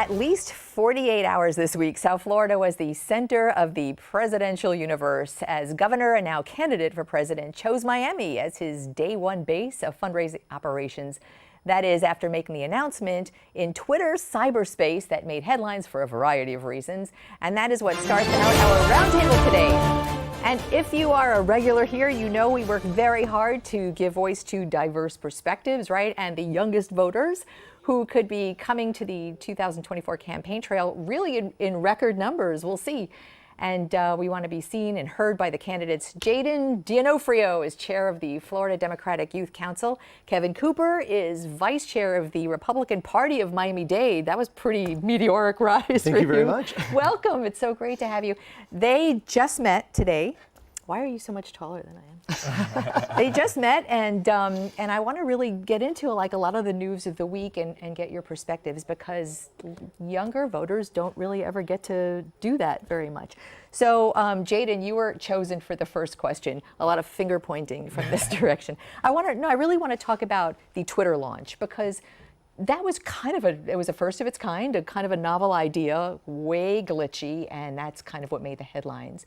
at least 48 hours this week, South Florida was the center of the presidential universe as governor and now candidate for president chose Miami as his day one base of fundraising operations. That is after making the announcement in Twitter's cyberspace that made headlines for a variety of reasons. And that is what starts out our roundtable today. And if you are a regular here, you know we work very hard to give voice to diverse perspectives, right? And the youngest voters who could be coming to the 2024 campaign trail really in record numbers. We'll see. And we want to be seen and heard by the candidates. Jayden D'Onofrio is chair of the Florida Democratic Youth Council. Kevin Cooper is vice chair of the Republican Party of Miami-Dade. That was pretty meteoric rise for you. Thank you very much. Welcome. It's so great to have you. They just met today. Why are you so much taller than I am? They just met, and I want to really get into like a lot of the news of the week and get your perspectives, because younger voters don't really ever get to do that very much. So, Jayden, you were chosen for the first question. A lot of finger pointing from this direction. I really want to talk about the Twitter launch, because that was it was a first of its kind, a kind of a novel idea, way glitchy, and that's kind of what made the headlines.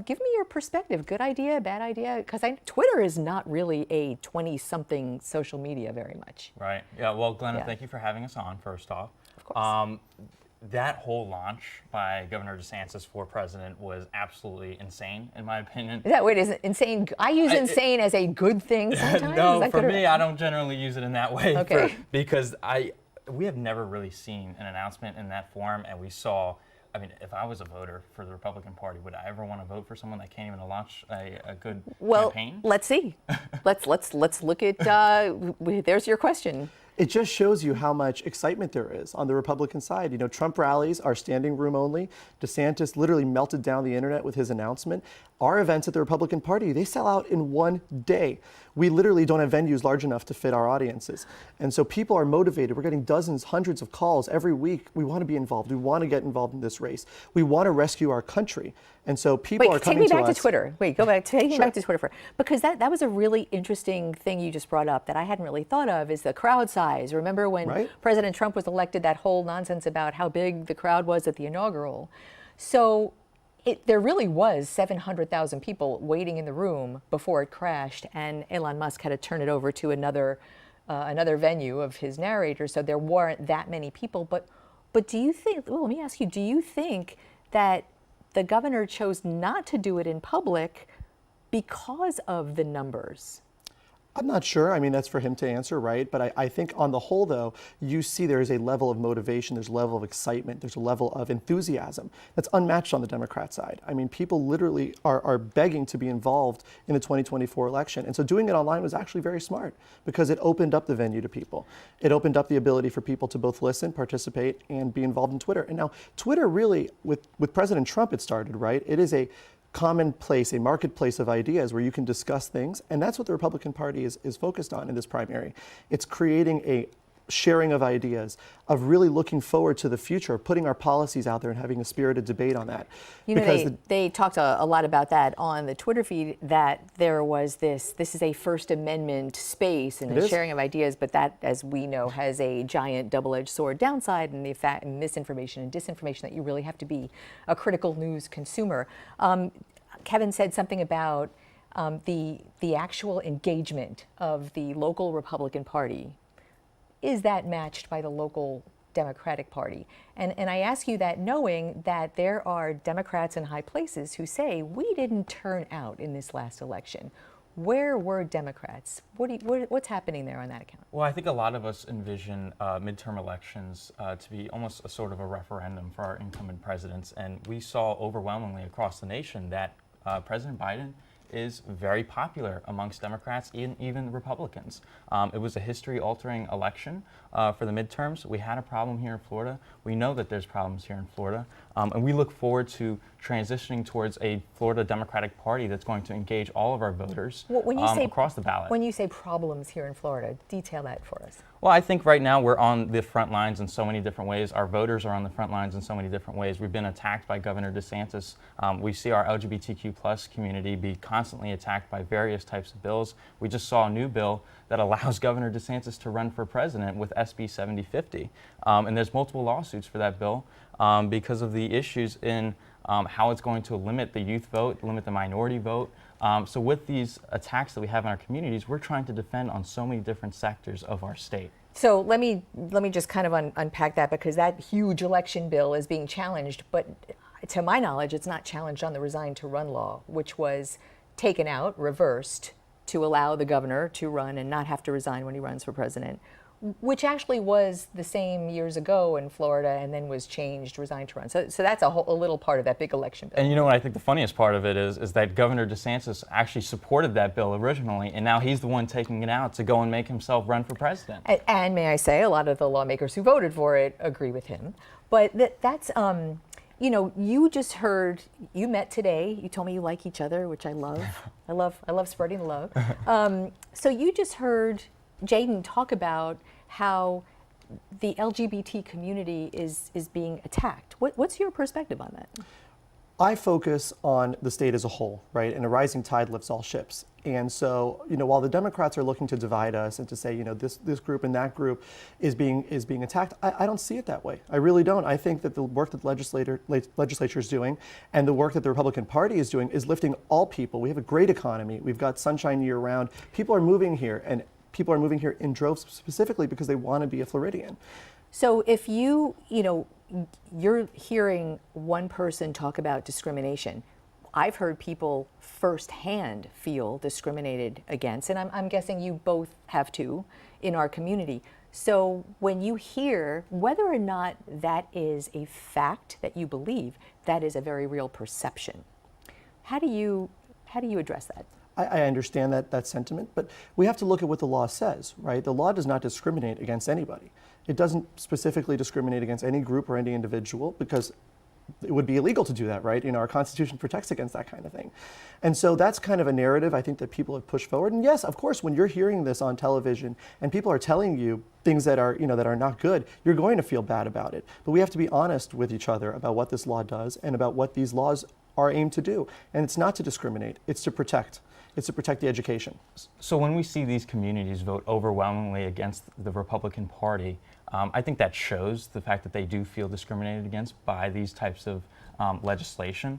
Give me your perspective. Good idea, bad idea? Because Twitter is not really a 20-something social media very much. Right. Yeah. Well, Glenna, thank you for having us on, first off. Of course. That whole launch by Governor DeSantis for president was absolutely insane, in my opinion. Is it insane? I use insane as a good thing sometimes. No, for me, I don't generally use it in that way. Okay. Because we have never really seen an announcement in that form, and we saw. I mean, if I was a voter for the Republican Party, would I ever want to vote for someone that can't even launch a good campaign? Well, let's see. let's look at. There's your question. It just shows you how much excitement there is on the Republican side. You know, Trump rallies are standing room only. DeSantis literally melted down the internet with his announcement. Our events at the Republican Party, they sell out in one day. We literally don't have venues large enough to fit our audiences. And so people are motivated. We're getting dozens, hundreds of calls every week. We want to be involved. We want to get involved in this race. We want to rescue our country. And so people are coming to us. Take me back to Twitter. Take me back to Twitter because that was a really interesting thing you just brought up that I hadn't really thought of, is the crowd size. Remember when President Trump was elected, that whole nonsense about how big the crowd was at the inaugural. So there really was 700,000 people waiting in the room before it crashed, and Elon Musk had to turn it over to another venue of his narrator, so there weren't that many people. But do you think, well, let me ask you, do you think that the governor chose not to do it in public because of the numbers? I'm not sure. I mean, that's for him to answer, right? But I think on the whole, though, you see there is a level of motivation, there's a level of excitement, there's a level of enthusiasm that's unmatched on the Democrat side. I mean, people literally are begging to be involved in the 2024 election. And so doing it online was actually very smart, because it opened up the venue to people. It opened up the ability for people to both listen, participate, and be involved in Twitter. And now Twitter really, with President Trump, it started, right? It is a common place, a marketplace of ideas where you can discuss things. And that's what the Republican Party is focused on in this primary. It's creating a sharing of ideas, of really looking forward to the future, putting our policies out there and having a spirited debate on that. You know, they talked a lot about that on the Twitter feed, that there was this is a First Amendment space and a sharing of ideas, but that, as we know, has a giant double-edged sword downside, and the fact misinformation and disinformation, that you really have to be a critical news consumer. Kevin said something about the actual engagement of the local Republican Party. Is that matched by the local Democratic Party? And I ask you that knowing that there are Democrats in high places who say, we didn't turn out in this last election. Where were Democrats? What's happening there on that account? Well, I think a lot of us envision midterm elections to be almost a sort of a referendum for our incumbent presidents. And we saw overwhelmingly across the nation that President Biden is very popular amongst Democrats, even Republicans. It was a history-altering election for the midterms. We had a problem here in Florida. We know that there's problems here in Florida. And we look forward to transitioning towards a Florida Democratic Party that's going to engage all of our voters across the ballot. When you say problems here in Florida, detail that for us. Well, I think right now we're on the front lines in so many different ways. Our voters are on the front lines in so many different ways. We've been attacked by Governor DeSantis. We see our LGBTQ+ community be constantly attacked by various types of bills. We just saw a new bill that allows Governor DeSantis to run for president with SB 7050. And there's multiple lawsuits for that bill because of the issues in how it's going to limit the youth vote, limit the minority vote. So with these attacks that we have in our communities, we're trying to defend on so many different sectors of our state. So let me just kind of unpack that, because that huge election bill is being challenged, but to my knowledge, it's not challenged on the Resign to Run law, which was taken out, reversed, to allow the governor to run and not have to resign when he runs for president, which actually was the same years ago in Florida and then was changed, Resign to Run. So that's a little part of that big election bill. And you know what I think the funniest part of it is that Governor DeSantis actually supported that bill originally, and now he's the one taking it out to go and make himself run for president. And may I say, a lot of the lawmakers who voted for it agree with him. But that's you know, you just heard, you met today, you told me you like each other, which I love. I love spreading love. So you just heard Jayden talk about how the LGBT community is being attacked. What's your perspective on that? I focus on the state as a whole, right? And a rising tide lifts all ships. And so, you know, while the Democrats are looking to divide us and to say, you know, this group and that group is being attacked, I don't see it that way. I really don't. I think that the work that the legislature is doing and the work that the Republican Party is doing is lifting all people. We have a great economy. We've got sunshine year round. People are moving here, and people are moving here in droves specifically because they want to be a Floridian. So if you're hearing one person talk about discrimination, I've heard people firsthand feel discriminated against, and I'm guessing you both have too in our community. So when you hear, whether or not that is a fact that you believe, that is a very real perception. How do you address that? I understand that sentiment, but we have to look at what the law says, right? The law does not discriminate against anybody. It doesn't specifically discriminate against any group or any individual, because it would be illegal to do that, right? You know, our Constitution protects against that kind of thing. And so that's kind of a narrative I think that people have pushed forward. And yes, of course, when you're hearing this on television and people are telling you things that are, you know, that are not good, you're going to feel bad about it. But we have to be honest with each other about what this law does and about what these laws are aimed to do. And it's not to discriminate, it's to protect. It's to protect the education. So when we see these communities vote overwhelmingly against the Republican Party, I think that shows the fact that they do feel discriminated against by these types of legislation.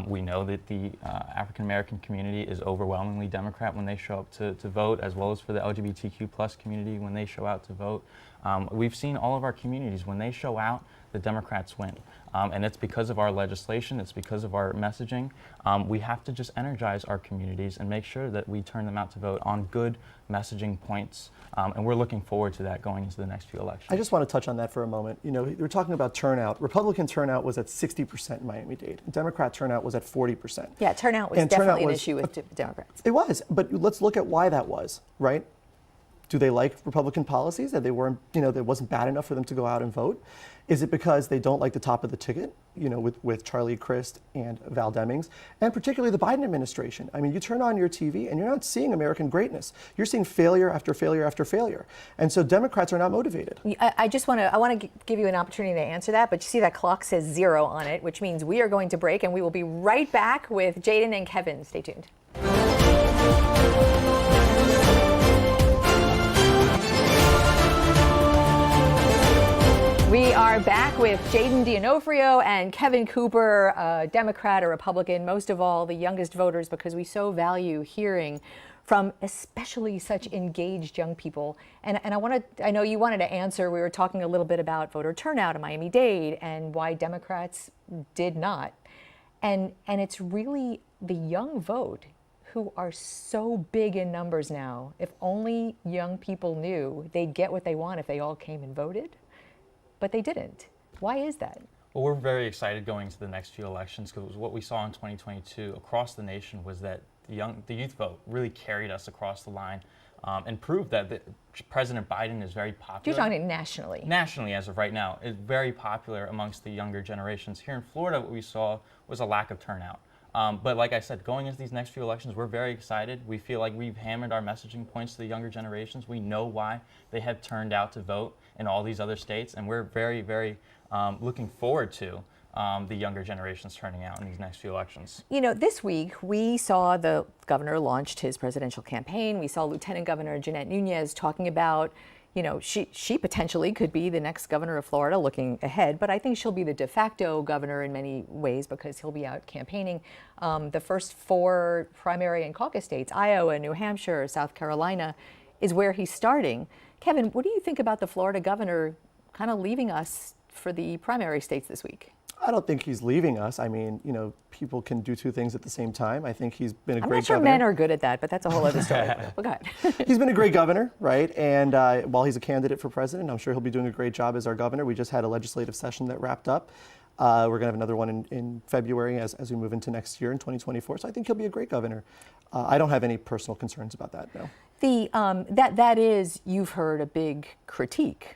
We know that the African American community is overwhelmingly Democrat when they show up to vote, as well as for the LGBTQ plus community when they show out to vote. We've seen all of our communities, when they show out, the Democrats win. And it's because of our legislation, it's because of our messaging. We have to just energize our communities and make sure that we turn them out to vote on good messaging points. And we're looking forward to that going into the next few elections. I just want to touch on that for a moment. You know, we're talking about turnout. Republican turnout was at 60% in Miami-Dade. Democrat turnout was at 40%. Yeah, turnout was definitely an issue with Democrats. It was, but let's look at why that was, right? Do they like Republican policies, that they weren't, you know, that it wasn't bad enough for them to go out and vote? Is it because they don't like the top of the ticket, you know, with Charlie Crist and Val Demings, and particularly the Biden administration? I mean, you turn on your TV and you're not seeing American greatness. You're seeing failure after failure after failure. And so Democrats are not motivated. I want to give you an opportunity to answer that, but you see that clock says 0 on it, which means we are going to break, and we will be right back with Jayden and Kevin. Stay tuned. We are back with Jayden D'Onofrio and Kevin Cooper, a Democrat, a Republican, most of all the youngest voters, because we so value hearing from especially such engaged young people. And I know you wanted to answer, we were talking a little bit about voter turnout in Miami-Dade and why Democrats did not. And it's really the young vote who are so big in numbers now. If only young people knew they'd get what they want if they all came and voted. But they didn't. Why is that? Well, we're very excited going into the next few elections, because what we saw in 2022 across the nation was that the youth vote really carried us across the line and proved that President Biden is very popular. You're talking nationally. Nationally, as of right now, is very popular amongst the younger generations. Here in Florida, what we saw was a lack of turnout. But like I said, going into these next few elections, we're very excited. We feel like we've hammered our messaging points to the younger generations. We know why they have turned out to vote in all these other states, and we're very, very looking forward to the younger generations turning out in these next few elections. You know, this week we saw the governor launched his presidential campaign. We saw Lieutenant Governor Jeanette Nunez talking about, you know, she potentially could be the next governor of Florida looking ahead, but I think she'll be the de facto governor in many ways because he'll be out campaigning. The first 4 primary and caucus states, Iowa, New Hampshire, South Carolina, is where he's starting. Kevin, what do you think about the Florida governor kind of leaving us for the primary states this week? I don't think he's leaving us. I mean, you know, people can do 2 things at the same time. I think he's been a I'm great not sure governor. men are good at that, but that's a whole other story. Well, go ahead. He's been a great governor, right? And while he's a candidate for president, I'm sure he'll be doing a great job as our governor. We just had a legislative session that wrapped up. We're going to have another one in February as we move into next year in 2024. So I think he'll be a great governor. I don't have any personal concerns about that, no. That is, you've heard a big critique.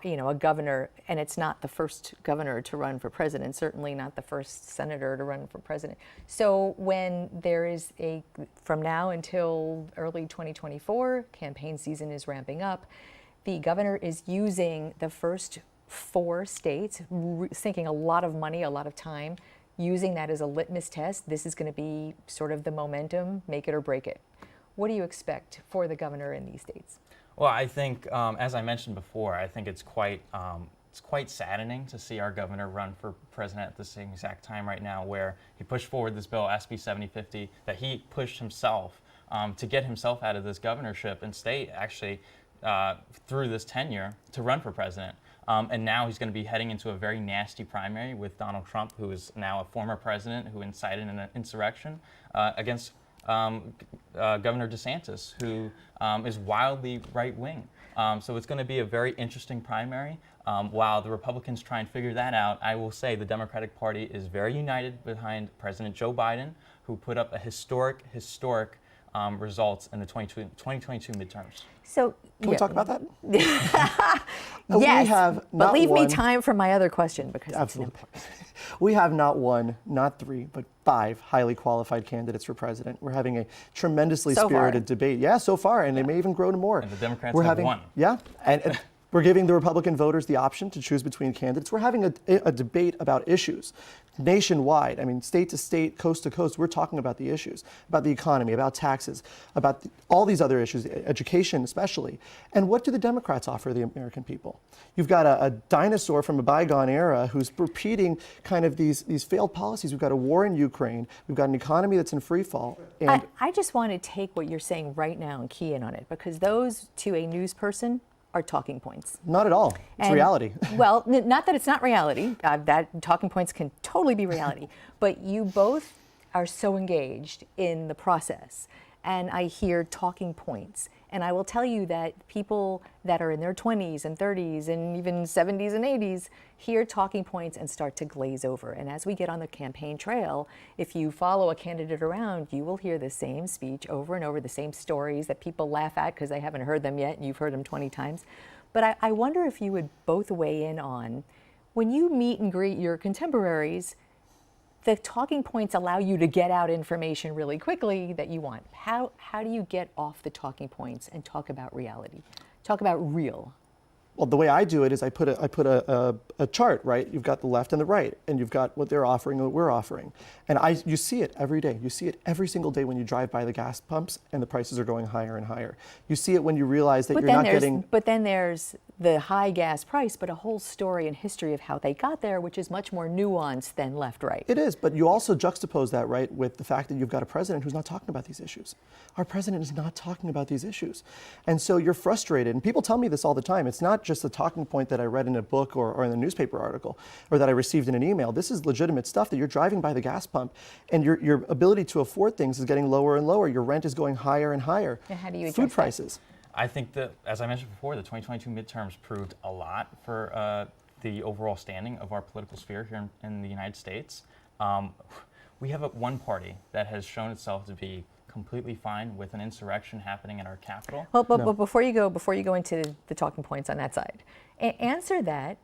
You know, a governor, and it's not the first governor to run for president, certainly not the first senator to run for president. So when there is from now until early 2024, campaign season is ramping up, the governor is using the first 4 states, sinking a lot of money, a lot of time, using that as a litmus test. This is going to be sort of the momentum, make it or break it. What do you expect for the governor in these states? Well, I think, as I mentioned before, I think it's quite saddening to see our governor run for president at the same exact time right now, where he pushed forward this bill, SB 7050, that he pushed himself to get himself out of this governorship and stay actually through this tenure to run for president. And now he's going to be heading into a very nasty primary with Donald Trump, who is now a former president who incited an insurrection against Governor DeSantis, who is wildly right-wing. So it's going to be a very interesting primary. While the Republicans try and figure that out, I will say the Democratic Party is very united behind President Joe Biden, who put up a historic results in the 2022 midterms. So can we talk about that? Yes, but leave me time for my other question because absolutely. We have not 1, not 3, but 5 highly qualified candidates for president. We're having a tremendously spirited debate. Yeah, so far, and they may even grow to more. And the Democrats have won. Yeah, and we're giving the Republican voters the option to choose between candidates. We're having a debate about issues nationwide. I mean, state to state, coast to coast, we're talking about the issues, about the economy, about taxes, about all these other issues, education especially. And what do the Democrats offer the American people? You've got a dinosaur from a bygone era who's repeating kind of these failed policies. We've got a war in Ukraine. We've got an economy that's in free fall. And I just want to take what you're saying right now and key in on it, because those, to a news person, are talking points. Not at all. It's reality. Well, not that it's not reality. That talking points can totally be reality. But you both are so engaged in the process. And I hear talking points. And I will tell you that people that are in their 20s and 30s and even 70s and 80s hear talking points and start to glaze over. And as we get on the campaign trail, if you follow a candidate around, you will hear the same speech over and over, the same stories that people laugh at because they haven't heard them yet and you've heard them 20 times. But I wonder if you would both weigh in on, when you meet and greet your contemporaries, the talking points allow you to get out information really quickly that you want. How do you get off the talking points and talk about reality? Talk about real. Well, the way I do it is I put a chart, right? You've got the left and the right, and you've got what they're offering and what we're offering. And you see it every day. You see it every single day when you drive by the gas pumps and the prices are going higher and higher. You see it when you realize that you're not getting... But then there's the high gas price, but a whole story and history of how they got there, which is much more nuanced than left-right. It is, but you also juxtapose that, right, with the fact that you've got a president who's not talking about these issues. Our president is not talking about these issues. And so you're frustrated, and people tell me this all the time. It's not just a talking point that I read in a book or in a newspaper article or that I received in an email. This is legitimate stuff that you're driving by the gas pump and your ability to afford things is getting lower and lower. Your rent is going higher and higher. And how do you Food prices. I think that, as I mentioned before, the 2022 midterms proved a lot for the overall standing of our political sphere here in the United States. We have one party that has shown itself to be completely fine with an insurrection happening in our capital. Well, but before you go into the talking points on that side, answer that.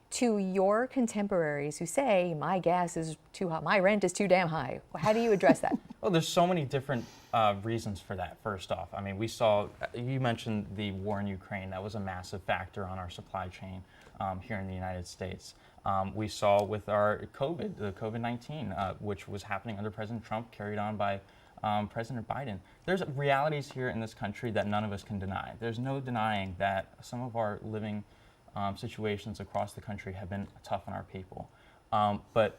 to your contemporaries who say, my gas is too high, my rent is too damn high? How do you address that? Well, there's so many different reasons for that, first off. I mean, we saw, you mentioned the war in Ukraine. That was a massive factor on our supply chain here in the United States. We saw with our the COVID-19, which was happening under President Trump, carried on by President Biden. There's realities here in this country that none of us can deny. There's no denying that some of our living situations across the country have been tough on our people. But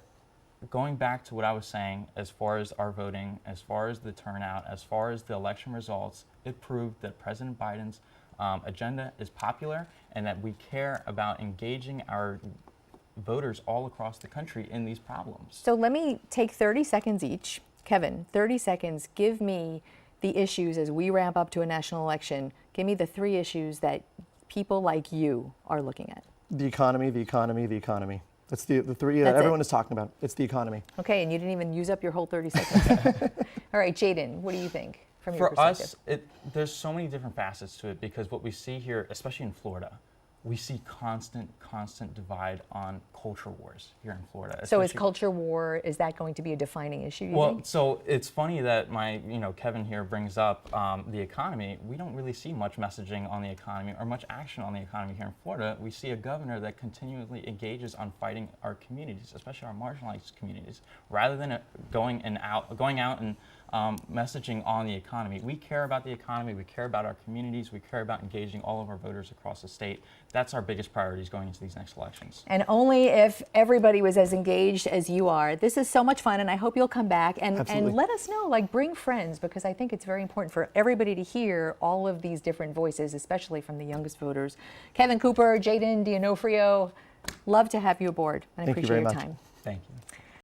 going back to what I was saying, as far as our voting, as far as the turnout, as far as the election results, it proved that President Biden's agenda is popular and that we care about engaging our voters all across the country in these problems. So let me take 30 seconds each. Kevin, 30 seconds, give me the issues as we ramp up to a national election. Give me the 3 issues that people like you are looking at. The economy, the economy, the economy. That's the 3 that everyone is talking about. It's the economy. Okay, and you didn't even use up your whole 30 seconds. All right, Jayden, what do you think from your perspective? For us, there's so many different facets to it, because what we see here, especially in Florida, we see constant divide on culture wars here in Florida. So is culture war, is that going to be a defining issue, you think? So it's funny that Kevin here brings up the economy. We don't really see much messaging on the economy or much action on the economy here in Florida. We see a governor that continually engages on fighting our communities, especially our marginalized communities, rather than going out and messaging on the economy. We care about the economy, we care about our communities, we care about engaging all of our voters across the state. That's our biggest priorities going into these next elections. And only if everybody was as engaged as you are. This is so much fun, and I hope you'll come back and let us know, bring friends, because I think it's very important for everybody to hear all of these different voices, especially from the youngest voters. Kevin Cooper, Jayden D'Onofrio, love to have you aboard, and I appreciate your time. Thank you.